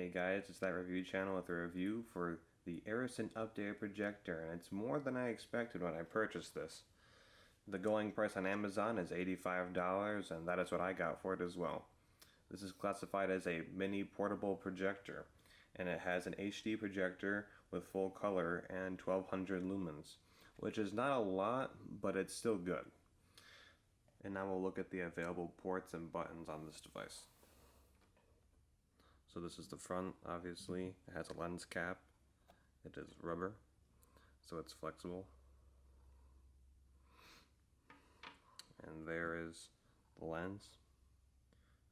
Hey guys, it's ThatReviewChannel with a review for the ERISAN updated projector, and it's more than I expected when I purchased this. The going price on Amazon is $85, and that is what I got for it as well. This is classified as a mini portable projector, and it has an HD projector with full color and 1200 lumens, which is not a lot, but it's still good. And now we'll look at the available ports and buttons on this device. So this is the front, obviously. It has a lens cap. It is rubber, so it's flexible. And there is the lens.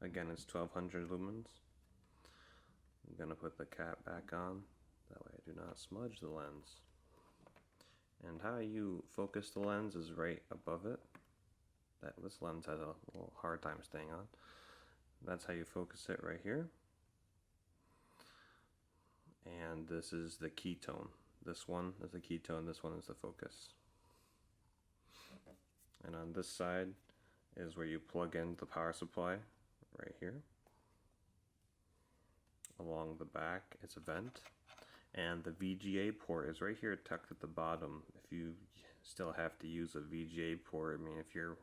Again, it's 1200 lumens. I'm going to put the cap back on. That way I do not smudge the lens. And how you focus the lens is right above it. This lens has a little hard time staying on. That's how you focus it right here. And this is the ketone. This one is the ketone, this one is the focus. And on this side is where you plug in the power supply, right here. Along the back is a vent. And the VGA port is right here tucked at the bottom. If you still have to use a VGA port, I mean if you're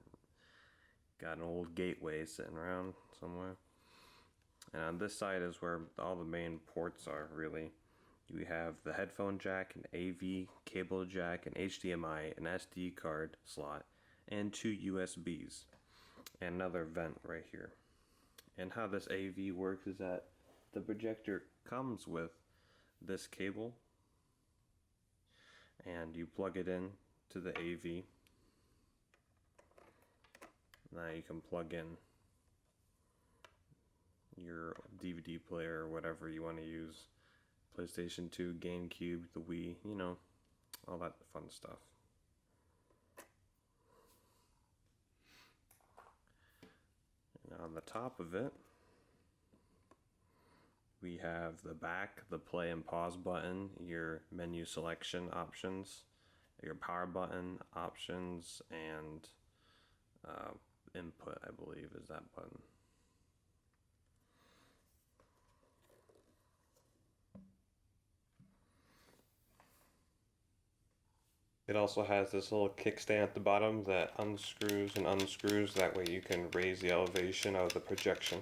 got an old gateway sitting around somewhere. And on this side is where all the main ports are, really. We have the headphone jack, an AV cable jack, an HDMI, an SD card slot, and 2 USBs. And another vent right here. And how this AV works is that the projector comes with this cable. And you plug it in to the AV. Now you can plug in your DVD player or whatever you want to use. PlayStation 2, GameCube, the Wii, you know, all that fun stuff. And on the top of it, we have the back, the play and pause button, your menu selection options, your power button options, and input, I believe, is that button. It also has this little kickstand at the bottom that unscrews and unscrews, that way you can raise the elevation of the projection.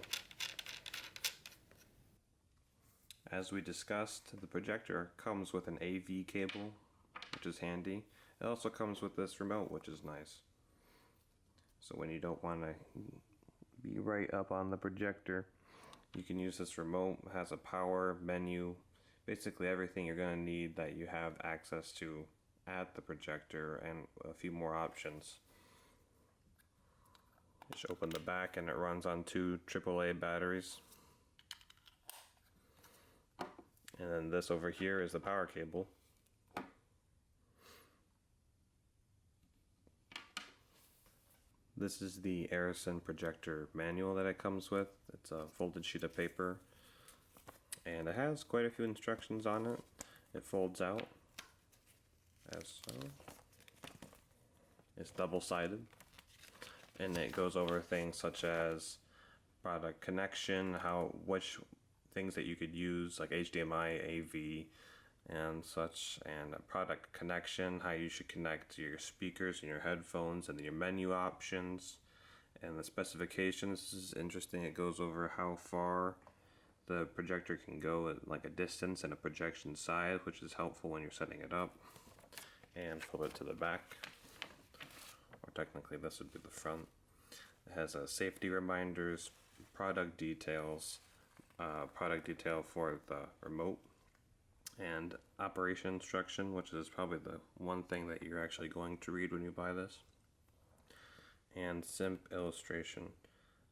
As we discussed, the projector comes with an AV cable, which is handy. It also comes with this remote, which is nice. So when you don't want to be right up on the projector, you can use this remote. It has a power menu, basically everything you're going to need that you have access to at the projector, and a few more options. Just open the back and it runs on 2 AAA batteries. And then this over here is the power cable. This is the ERISAN projector manual that it comes with. It's a folded sheet of paper, and it has quite a few instructions on it. It folds out as so. It's double-sided, and it goes over things such as product connection, which things that you could use, like HDMI, AV, and such, and a product connection, how you should connect to your speakers and your headphones, and your menu options, and the specifications. This is interesting. It goes over how far the projector can go at like a distance and a projection size, which is helpful when you're setting it up. And flip it to the back, or technically this would be the front. It has safety reminders, product details, product detail for the remote, and operation instruction, which is probably the one thing that you're actually going to read when you buy this, and simp illustration.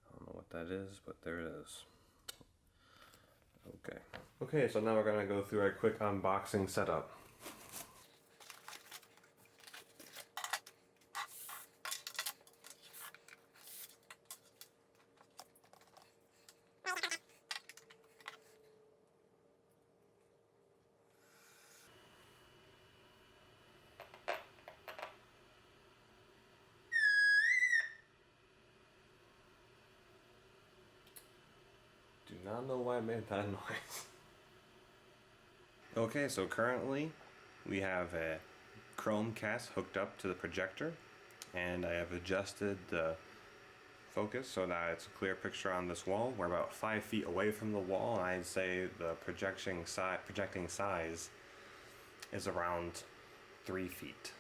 I don't know what that is, but there it is. Okay, so now we're going to go through a quick unboxing setup. Do not know why I made that noise. Okay, so currently we have a Chromecast hooked up to the projector, and I have adjusted the focus so that it's a clear picture on this wall. We're about 5 feet away from the wall, and I'd say the projecting size is around 3 feet.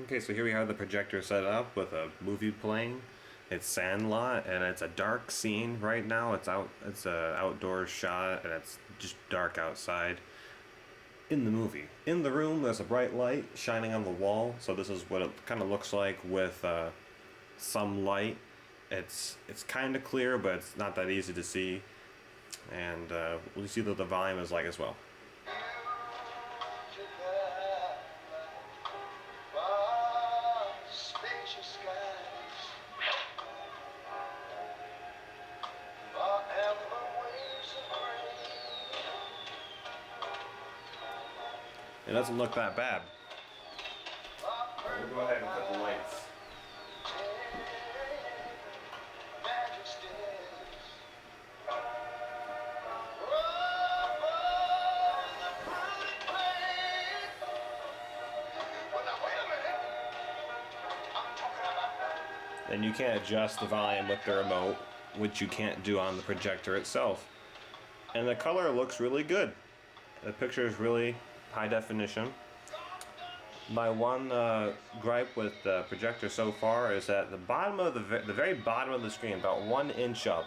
Okay, so here we have the projector set up with a movie playing. It's Sandlot, and it's a dark scene right now. It's a outdoor shot, and it's just dark outside. In the movie, in the room, there's a bright light shining on the wall. So this is what it kind of looks like with some light. It's kind of clear, but it's not that easy to see. And we'll see what the volume is like as well. It doesn't look that bad. We'll go ahead and put the lights. And you can't adjust the volume with the remote, which you can't do on the projector itself. And the color looks really good. The picture is really high definition. My one gripe with the projector so far is that the bottom of the very bottom of the screen, about 1 inch up,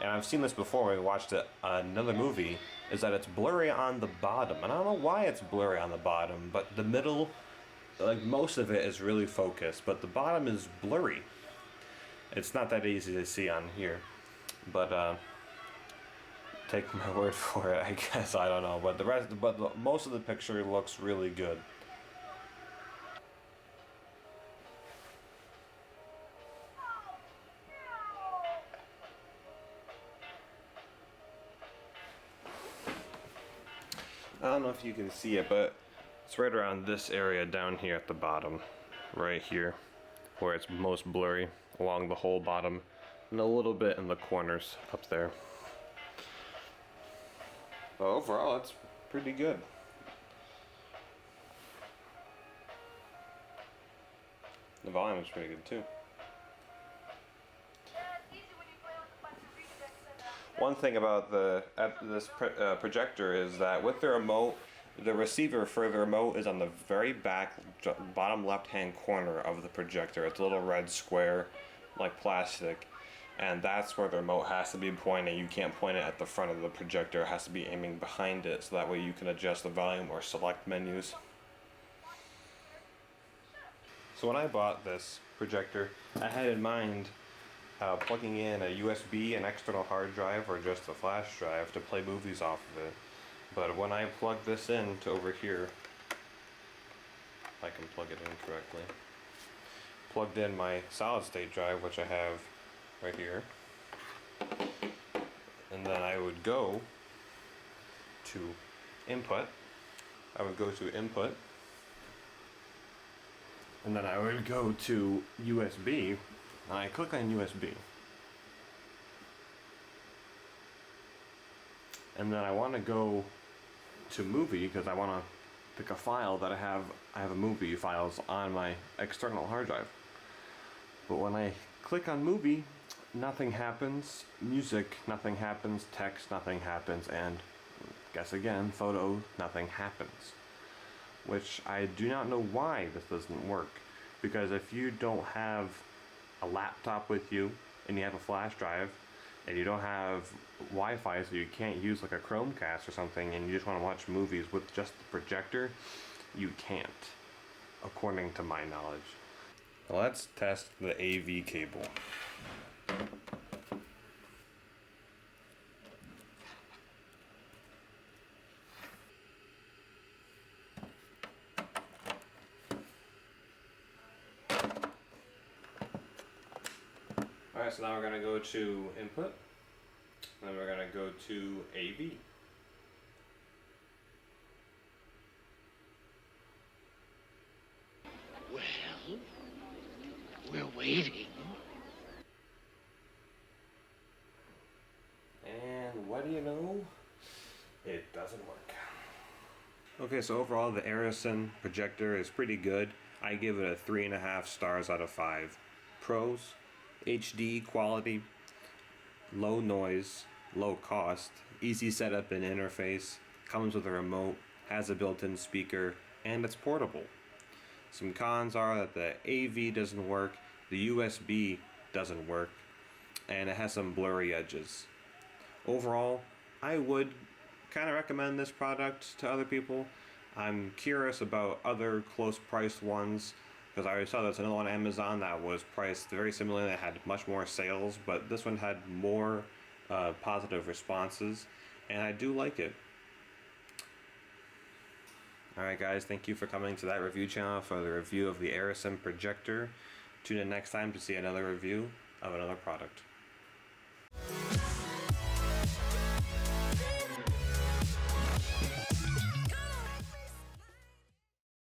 and I've seen this before when we watched another movie, is that it's blurry on the bottom. And I don't know why it's blurry on the bottom, but the middle, like most of it is really focused, but the bottom is blurry. It's not that easy to see on here, but take my word for it, I guess. I don't know, but most of the picture looks really good. I don't know if you can see it, but it's right around this area down here at the bottom, right here, where it's most blurry, along the whole bottom, and a little bit in the corners up there. But overall, it's pretty good. The volume is pretty good too. One thing about this projector is that with the remote, the receiver for the remote is on the very back bottom left-hand corner of the projector. It's a little red square, like plastic, and that's where the remote has to be pointing. You can't point it at the front of the projector. It has to be aiming behind it, so that way you can adjust the volume or select menus. So when I bought this projector, I had in mind plugging in a USB, an external hard drive, or just a flash drive to play movies off of it. But when I plug this in to over here, I can plug it in correctly. Plugged in my solid state drive, which I have right here. And then I would go to input. I would go to input. And then I would go to USB. And I click on USB. And then I want to go to movie because I want to pick a file that I have a movie files on my external hard drive. But when I click on movie, nothing happens. Music, nothing happens. Text, nothing happens. And guess again, photo, nothing happens. Which I do not know why this doesn't work. Because if you don't have a laptop with you and you have a flash drive and you don't have Wi-Fi, so you can't use like a Chromecast or something, and you just want to watch movies with just the projector, you can't, according to my knowledge. Well, let's test the AV cable. Alright, so now we're going to go to input, and then we're going to go to AV. Well, we're waiting. And what do you know? doesn't work. Okay, so overall the ERISAN projector is pretty good. I give it a 3.5 stars out of 5. Pros: HD quality, low noise, low cost, easy setup and interface, comes with a remote, has a built-in speaker, and it's portable. Some cons are that the AV doesn't work, the USB doesn't work, and it has some blurry edges. Overall, I would kind of recommend this product to other people. I'm curious about other close priced ones, because I already saw there's another one on Amazon that was priced very similarly, that had much more sales, but this one had more positive responses, and I do like it. Alright guys, thank you for coming to That Review Channel for the review of the ERISAN projector. Tune in next time to see another review of another product.